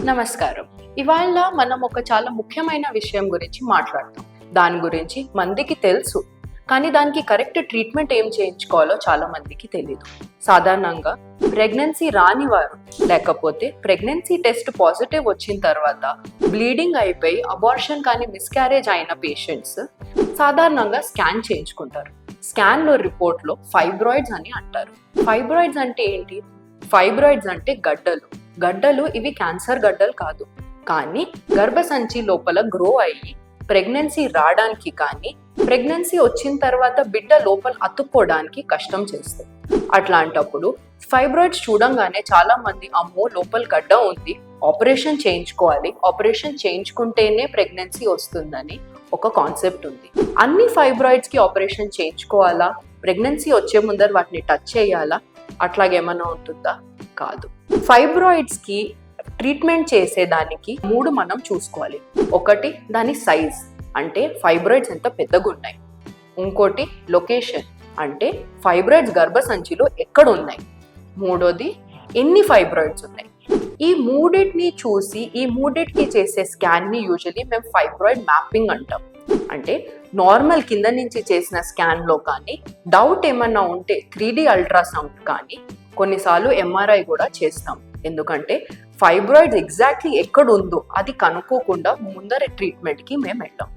నమస్కారం. ఇవాళ మనం ఒక చాలా ముఖ్యమైన విషయం గురించి మాట్లాడతాం. దాని గురించి మందికి తెలుసు, కానీ దానికి కరెక్ట్ ట్రీట్మెంట్ ఏం చేయించుకోవాలో చాలా మందికి తెలీదు. సాధారణంగా ప్రెగ్నెన్సీ రాని వారు లేకపోతే ప్రెగ్నెన్సీ టెస్ట్ పాజిటివ్ వచ్చిన తర్వాత బ్లీడింగ్ అయిపోయి అబార్షన్ కానీ మిస్క్యారేజ్ అయిన పేషెంట్స్ సాధారణంగా స్కాన్ చేయించుకుంటారు. స్కాన్లో రిపోర్ట్లో ఫైబ్రాయిడ్స్ అని అంటారు. ఫైబ్రాయిడ్స్ అంటే ఏంటి? ఫైబ్రాయిడ్స్ అంటే గడ్డలు ఇవి క్యాన్సర్ గడ్డలు కాదు, కానీ గర్భసంచి లోపల గ్రో అయ్యి ప్రెగ్నెన్సీ రావడానికి కానీ ప్రెగ్నెన్సీ వచ్చిన తర్వాత బిడ్డ లోపల అతుక్కోవడానికి కష్టం చేస్తాయి. అట్లాంటప్పుడు ఫైబ్రాయిడ్స్ చూడంగానే చాలా మంది అమ్మో లోపల గడ్డ ఉంది, ఆపరేషన్ చేయించుకోవాలి, ఆపరేషన్ చేయించుకుంటేనే ప్రెగ్నెన్సీ వస్తుందని ఒక కాన్సెప్ట్ ఉంది. అన్ని ఫైబ్రాయిడ్స్కి ఆపరేషన్ చేయించుకోవాలా? ప్రెగ్నెన్సీ వచ్చే ముందర వాటిని టచ్ చేయాలా? అట్లాగేమన్నా ఉంటుందా? కాదు. ఫైబ్రాయిడ్స్కి ట్రీట్మెంట్ చేసేదానికి 3 మనం చూసుకోవాలి. ఒకటి దాని సైజ్, అంటే ఫైబ్రాయిడ్స్ ఎంత పెద్దగా ఉన్నాయి. ఇంకోటి లొకేషన్, అంటే ఫైబ్రాయిడ్స్ గర్భసంచిలో ఎక్కడ ఉన్నాయి. మూడోది ఎన్ని ఫైబ్రాయిడ్స్ ఉన్నాయి. ఈ మూడింటిని చూసి ఈ మూడింటికి చేసే స్కాన్ని యూజువలీ మేము ఫైబ్రాయిడ్ మ్యాపింగ్ అంటాం. అంటే నార్మల్ కింద నుంచి చేసిన స్కాన్లో కానీ డౌట్ ఏమన్నా ఉంటే 3D అల్ట్రాసౌండ్ కానీ కొన్నిసార్లు MRI కూడా చేస్తాం. ఎందుకంటే ఫైబ్రాయిడ్స్ ఎగ్జాక్ట్లీ ఎక్కడ ఉందో అది కనుక్కోకుండా ముందర ట్రీట్మెంట్కి మేము వెళ్ళాం.